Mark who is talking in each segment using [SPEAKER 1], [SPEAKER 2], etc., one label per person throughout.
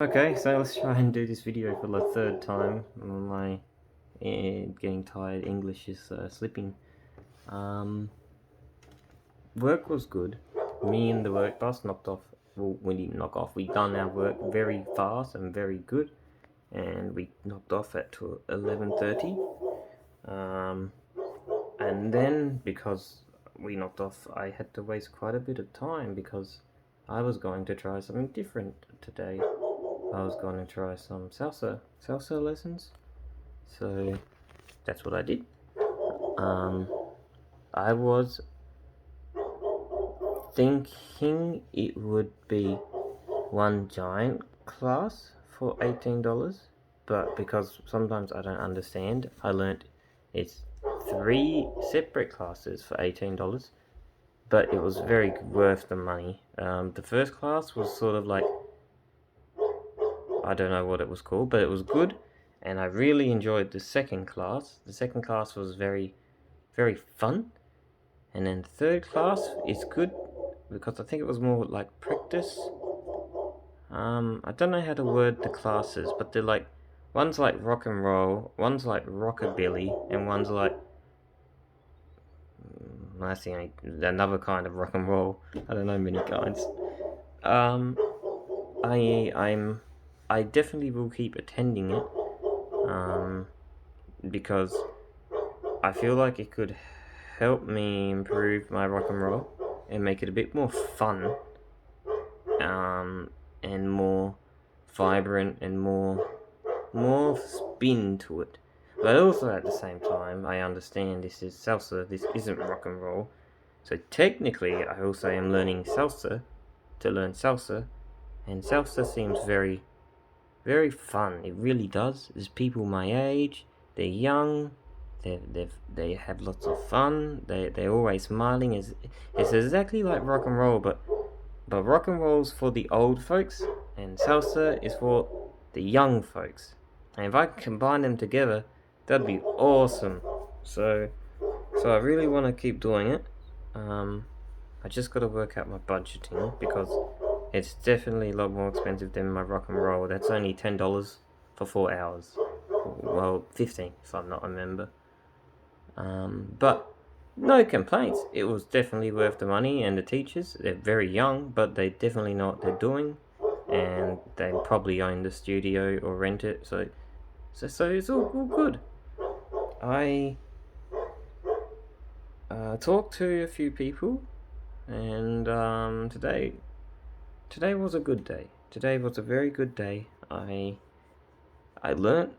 [SPEAKER 1] Okay, so let's try and do this video for the third time. My getting tired, English is slipping. Um, Work was good. Me and the work boss knocked off. Well, we didn't knock off. We done our work very fast and very good, and we knocked off at 11:30. Um, and then because we knocked off, I had to waste quite a bit of time because I was going to try something different today. I was going to try some salsa lessons. So that's what I did. I was thinking it would be one giant class for $18, but because sometimes I don't understand, I learnt it's 3 separate classes for $18, but it was very worth the money. The first class was sort of like, I don't know what it was called, but it was good, and I really enjoyed the second class. The second class was very, very fun, and then the third class is good because I think it was more like practice. I don't know how to word the classes, but they're like, one's like rock and roll, one's like rockabilly, and one's like that's the only another kind of rock and roll. I don't know many kinds. Um, I definitely will keep attending it. Because I feel like it could help me improve my rock and roll and make it a bit more fun, and more vibrant and more spin to it. But also at the same time, I understand this is salsa. This isn't rock and roll. So technically, I also am learning salsa to learn salsa, and salsa seems very, very fun. It really does. There's people my age. They're young. They have lots of fun. They're always smiling. It's exactly like rock and roll, but rock and roll's for the old folks, and salsa is for the young folks. And if I combine them together, that'd be awesome. So I really want to keep doing it. I just got to work out my budgeting because it's definitely a lot more expensive than my rock and roll. That's only $10 for 4 hours. Well, 15 if I'm not a member. But no complaints. It was definitely worth the money, and the teachers, they're very young, but they definitely know what they're doing, and they probably own the studio or rent it, so it's all good. I talked to a few people, and today was a good day. Today was a very good day. I learnt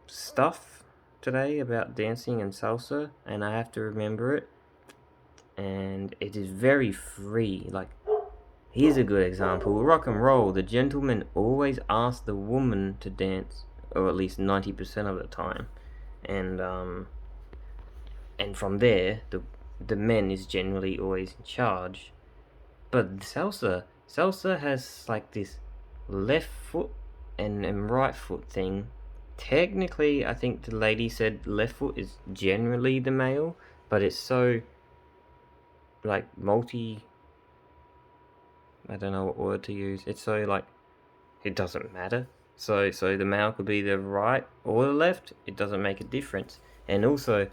[SPEAKER 1] stuff today about dancing and salsa, and I have to remember it. And it is very free. Like, here's a good example: rock and roll. The gentleman always asks the woman to dance, or at least 90% of the time, and from there, the men is generally always in charge. But salsa has like this left foot and right foot thing. Technically, I think the lady said left foot is generally the male, but it's so like I don't know what word to use. It's so like it doesn't matter. So the male could be the right or the left. It doesn't make a difference. And also,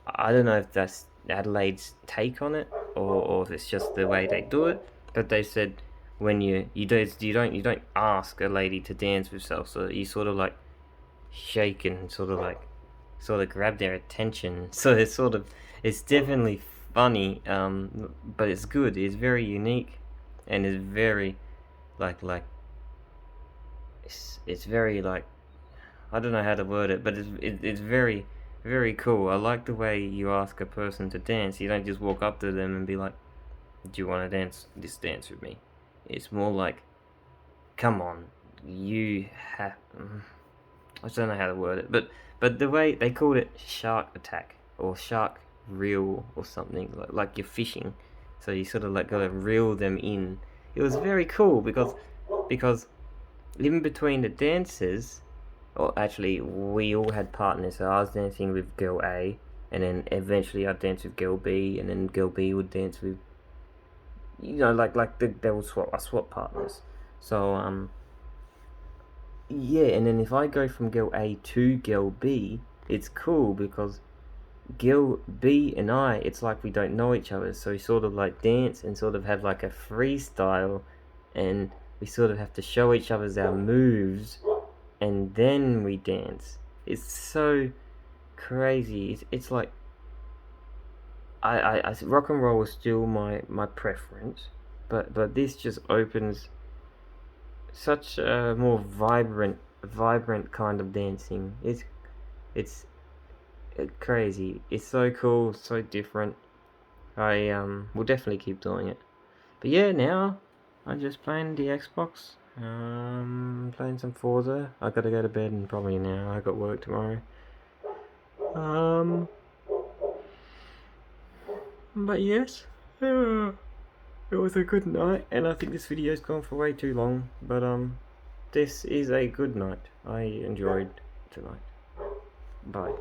[SPEAKER 1] I don't know if that's Adelaide's take on it, or if it's just the way they do it. But they said when you don't ask a lady to dance with salsa. You sort of like shake and sort of grab their attention. So it's definitely funny. But it's good. It's very unique, and it's very like it's very like, I don't know how to word it, but it's very, very cool. I like the way you ask a person to dance. You don't just walk up to them and be like, "Do you want to dance this dance with me?" It's more like, "Come on, you have." I don't know how to word it, but the way they called it, shark attack or shark reel or something, like you're fishing, so you sort of like gotta reel them in. It was very cool because in between the dances, or actually we all had partners. So I was dancing with girl A, and then eventually I'd dance with girl B, and then girl B would dance with, like they would swap partners. So yeah, and then if I go from girl A to girl B, it's cool because girl B and I, it's like we don't know each other, so we sort of like dance and sort of have like a freestyle, and we sort of have to show each other's our moves, and then we dance. It's so crazy. It's like I rock and roll is still my preference, but this just opens such a more vibrant kind of dancing. It's crazy. It's so cool, so different. I will definitely keep doing it. But yeah, now I'm just playing the Xbox. Playing some Forza. I gotta go to bed and probably now. I got work tomorrow. Um, but yes, it was a good night, and I think this video's gone for way too long. But this is a good night. I enjoyed tonight. Bye.